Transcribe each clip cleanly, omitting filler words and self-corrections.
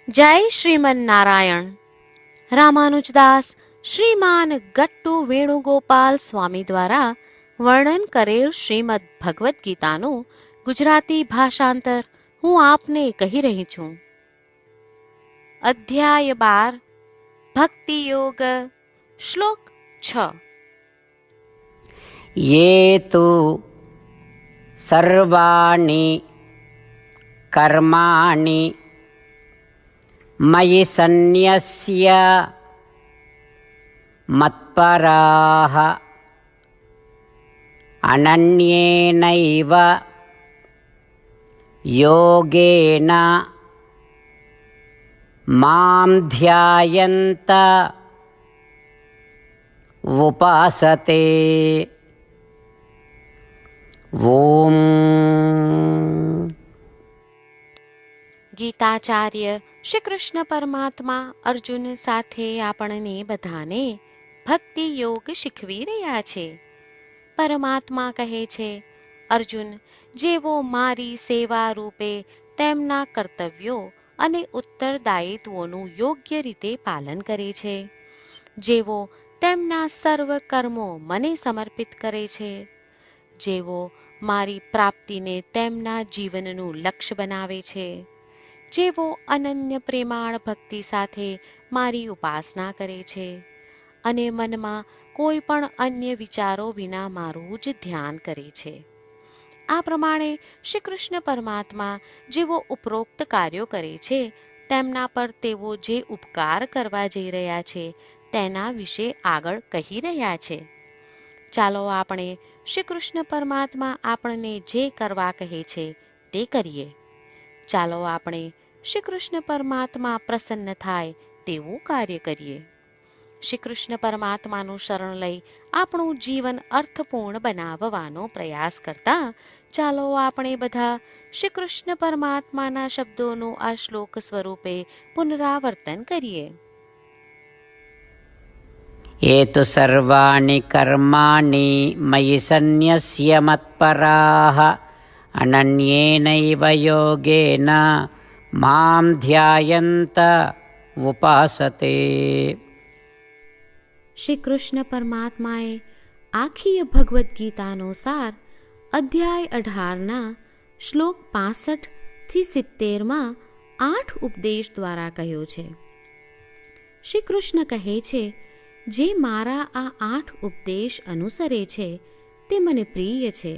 જય શ્રીમન નારાયણ. રામાનુજદાસ શ્રીમાન ગટ્ટુ વેણુગોપાલ સ્વામી દ્વારા વર્ણન કરેલ શ્રીમદ ભગવદ્ ગીતાનું ગુજરાતી ભાષાંતર હું આપને કહી રહી છું. અધ્યાય 12 ભક્તિ યોગ. શ્લોક 6. ये तु सर्वाणि कर्माणि मयि सन्न्यस्य मत्पराः अनन्येनैव योगेन मां ध्यायन्त उपासते. ઓમ. ગીતાચાર્ય શ્રી કૃષ્ણ પરમાત્મા અર્જુન સાથે આપણને બધાને ભક્તિ યોગ શીખવી રહ્યા છે. પરમાત્મા કહે છે, અર્જુન, જેવો મારી સેવા રૂપે તેમના કર્તવ્યો અને ઉત્તરદાયિત્વોનું યોગ્ય રીતે પાલન કરે છે, જેવો તેમના સર્વ કર્મો મને સમર્પિત કરે છે, જેવો મારી પ્રાપ્તિને તેમના જીવનનું લક્ષ્ય બનાવે છે, જેવો અનન્ય પ્રેમાળ ભક્તિ સાથે મારી ઉપાસના કરે છે અને મનમાં કોઈ પણ અન્ય વિચારો વિના મારું જ ધ્યાન કરે છે. આ પ્રમાણે શ્રી કૃષ્ણ પરમાત્મા જેવો ઉપરોક્ત કાર્યો કરે છે, તેમના પર તેઓ જે ઉપકાર કરવા જઈ રહ્યા છે તેના વિશે આગળ કહી રહ્યા છે. ચાલો આપણે શ્રી કૃષ્ણ પરમાત્મા આપણને જે કરવા કહે છે તે કરીએ. ચાલો આપણે શ્રી કૃષ્ણ પરમાત્મા પ્રસન્ન થાય તેવું કાર્ય કરીએ. શ્રી કૃષ્ણ પરમાત્માનું શરણ લઈ આપણું જીવન અર્થપૂર્ણ બનાવવાનો પ્રયાસ કરતા ચાલો આપણે બધા શ્રી કૃષ્ણ પરમાત્માના શબ્દોનું આ શ્લોક સ્વરૂપે પુનરાવર્તન કરીએ. ये तु सर्वाणि कर्माणि मयि सन्न्यस्य मत्पराः अनन्येनैव योगेन मां ध्यायन्त उपासते. શ્રી કૃષ્ણ પરમાત્માએ આખી ભગવદ્ ગીતાનો સાર અધ્યાય 18ના શ્લોક 65 થી 70માં 8 ઉપદેશ દ્વારા કહ્યો છે. શ્રી કૃષ્ણ કહે છે, જે મારા આ 8 ઉપદેશ અનુસરે છે તે મને પ્રિય છે.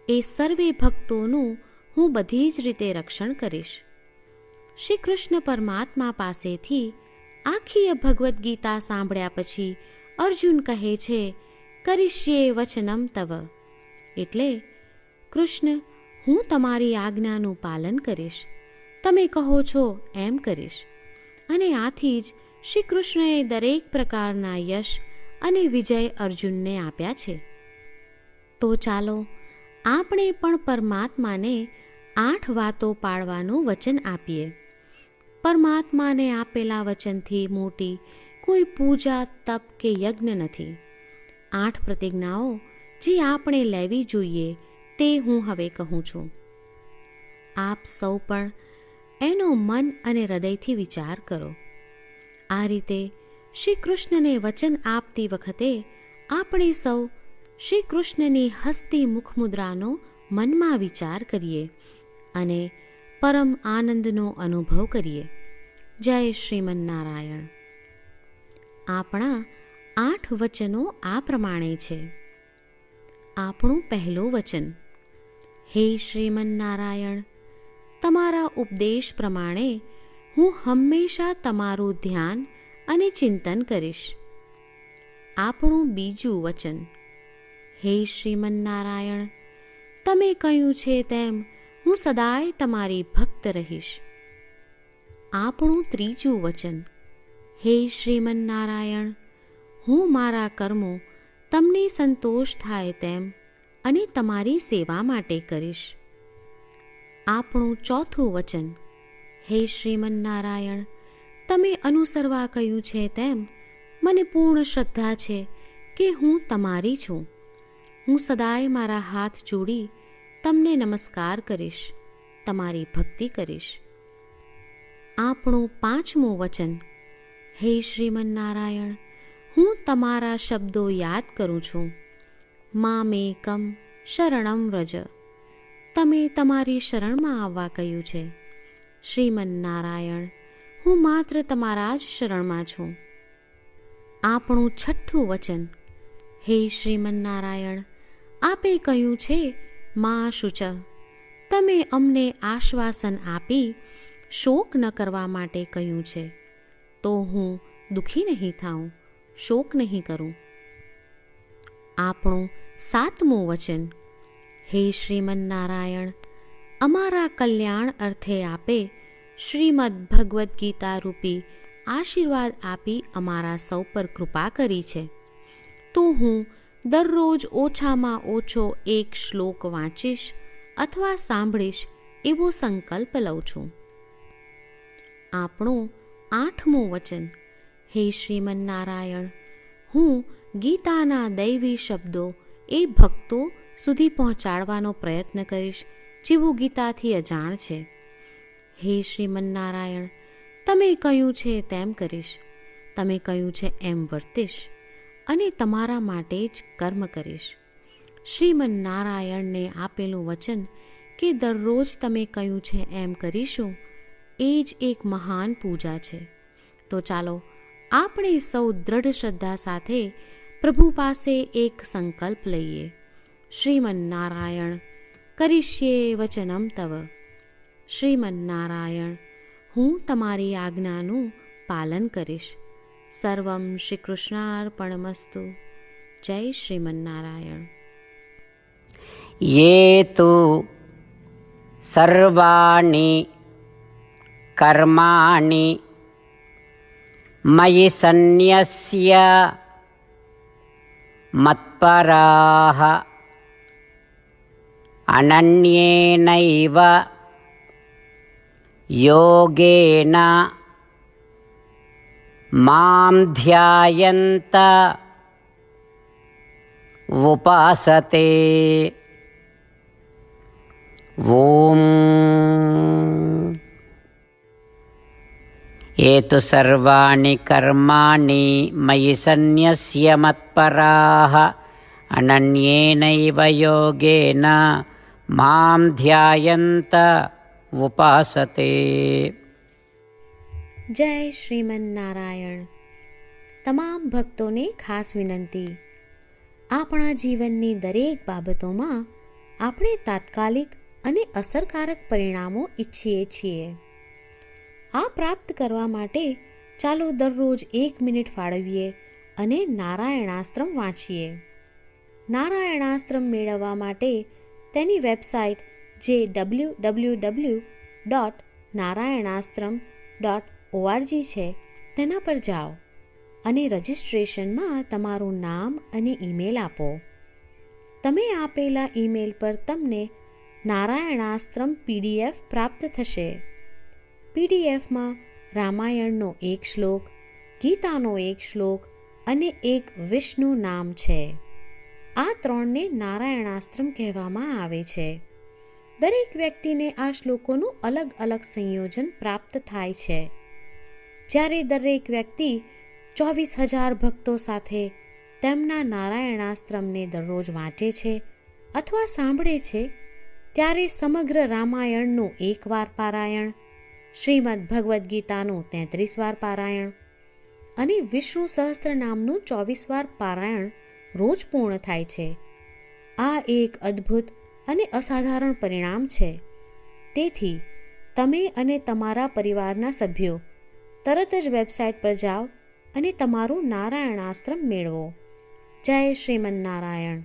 એ સર્વે ભક્તોનું હું બધી જ રીતે રક્ષણ કરીશ. શ્રી કૃષ્ણ પરમાત્મા પાસેથી આખી ભગવદ્ ગીતા સાંભળ્યા પછી અર્જુન કહે છે, કરીશ્યે વચનમ તવ, એટલે કૃષ્ણ, હું તમારી આજ્ઞાનું પાલન કરીશ, તમે કહો છો એમ કરીશ. અને આથી જ શ્રી કૃષ્ણએ દરેક પ્રકારના યશ અને વિજય અર્જુનને આપ્યા છે. તો ચાલો આપણે પણ પરમાત્માને 8 વાતો પાળવાનું વચન આપીએ. પરમાત્માને આપેલા વચનથી મોટી કોઈ પૂજા, તપ કે યજ્ઞ નથી. 8 પ્રતિજ્ઞાઓ જે આપણે લેવી જોઈએ તે હું હવે કહું છું. આપ સૌ પણ એનો મન અને હૃદયથી વિચાર કરો. આ રીતે શ્રી કૃષ્ણને વચન આપતી વખતે આપણે સૌ શ્રી કૃષ્ણની હસતી મુખમુદ્રાનો મનમાં વિચાર કરીએ અને પરમ આનંદનો અનુભવ કરીએ. જય શ્રીમન નારાયણ. આપણા 8 વચનો આ પ્રમાણે છે. આપણું પહેલું વચન, હે શ્રીમન નારાયણ, તમારા ઉપદેશ પ્રમાણે હું હંમેશા તમારું ધ્યાન અને ચિંતન કરીશ. આપણું બીજું વચન, હે શ્રીમન નારાયણ, તમે કહ્યું છે તેમ હું સદાય તમારી ભક્ત રહીશ. આપણું ત્રીજું વચન, હે શ્રીમન નારાયણ, હું મારા કર્મો તમને સંતોષ થાય તેમ અને તમારી સેવા માટે કરીશ. આપણું ચોથું વચન, હે શ્રીમન નારાયણ, તમે અનુસરવા કહ્યું છે તેમ મને પૂર્ણ શ્રદ્ધા છે કે હું તમારી છું. હું સદાય મારા હાથ જોડી તમને નમસ્કાર કરીશ, તમારી ભક્તિ કરીશ. આપણું પાંચમું વચન. હે શ્રીમન્નારાયણ, હું તમારા શબ્દો યાદ કરું છું. મામેકમ શરણમ વ્રજ. તમે તમારી શરણમાં આવવા કહ્યું છે. શ્રીમન્નારાયણ, હું માત્ર તમારા જ શરણમાં છું. આપણું છઠ્ઠું વચન. હે શ્રીમન્નારાયણ, આપે કહ્યું છે મા શુચ. તમે અમને આશ્વાસન આપી શોક ન કરવા માટે કહ્યું છે, તો હું દુઃખી નહીં થાઉં, શોક નહીં કરું. આપણું સાતમું વચન. હે શ્રીમન્નારાયણ, અમારા કલ્યાણ અર્થે આપે શ્રીમદ્ ભગવદ્ ગીતા રૂપી આશીર્વાદ આપી અમારા સૌ પર કૃપા કરી છે, તો હું દરરોજ ઓછામાં ઓછો એક શ્લોક વાંચીશ અથવા સાંભળીશ એવો સંકલ્પ લઉં છું. આપણું આઠમું વચન. હે શ્રીમન્નારાયણ, હું ગીતાના દૈવી શબ્દો એ ભક્તો સુધી પહોંચાડવાનો પ્રયત્ન કરીશ જેઓ ગીતાથી અજાણ છે. હે શ્રીમન્નારાયણ, તમે કહ્યું છે તેમ કરીશ, તમે કહ્યું છે એમ વર્તીશ અને તમારા માટે જ કર્મ કરીશ. શ્રીમન્નારાયણને આપેલું વચન કે દરરોજ તમે કહ્યું છે એમ કરીશું, એ જ એક મહાન પૂજા છે. તો ચાલો આપણે સૌ દ્રઢ શ્રદ્ધા સાથે પ્રભુ પાસે એક સંકલ્પ લઈએ. શ્રીમન્નારાયણ, કરીશ્યે વચનમ તવ. શ્રીમન્નારાયણ, હું તમારી આજ્ઞાનું પાલન કરીશ. સર્વમ શ્રી કૃષ્ણાર્પણમસ્તુ. જય શ્રીમન્નારાયણ. ये तु सर्वाणि कर्माणि मयि सन्न्यस्य मत्पराः अनन्येनैव योगेन मां ध्यायन्त उपासते. ओम. ये तु सर्वाणि कर्माणि मयि सन्न्यस्य मत्पराः अनन्येनैव योगेन मां ध्यायन्त उपासते. જય શ્રીમન્નારાયણ. તમામ ભક્તોને ખાસ વિનંતી. આપણા જીવનની દરેક બાબતોમાં આપણે તાત્કાલિક અને અસરકારક પરિણામો ઈચ્છીએ છીએ. આ પ્રાપ્ત કરવા માટે ચાલો દરરોજ 1 મિનિટ ફાળવીએ અને નારાયણાસ્ત્રમ વાંચીએ. નારાયણાસ્ત્રમ મેળવવા માટે તેની વેબસાઇટ જે www.narayanaastram.org છે તેના પર જાઓ અને રજિસ્ટ્રેશનમાં તમારું નામ અને ઈમેલ આપો. તમે આપેલા ઈમેલ પર તમને નારાયણાસ્ત્રમ PDF પ્રાપ્ત થશે. PDFમાં રામાયણનો 1 શ્લોક, ગીતાનો 1 શ્લોક અને એક વિષ્ણુ નામ છે. આ 3ને નારાયણાસ્ત્રમ કહેવામાં આવે છે. દરેક વ્યક્તિને આ શ્લોકોનું અલગ અલગ સંયોજન પ્રાપ્ત થાય છે. જ્યારે દરેક વ્યક્તિ 24,000 ભક્તો સાથે તેમના નારાયણાસ્ત્રમને દરરોજ વાંચે છે અથવા સાંભળે છે, ત્યારે સમગ્ર રામાયણનું 1 વાર પારાયણ, શ્રીમદ્ ભગવદ્ ગીતાનું 33 વાર પારાયણ અને વિષ્ણુ સહસ્ત્ર નામનું 24 વાર પારાયણ રોજ પૂર્ણ થાય છે. આ એક અદ્ભુત અને અસાધારણ પરિણામ છે. તેથી તમે અને તમારા પરિવારના સભ્યો તરત જ વેબસાઇટ પર જાઓ અને તમારું નારાયણાસ્ત્રમ મેળવો. જય શ્રીમન્નારાયણ.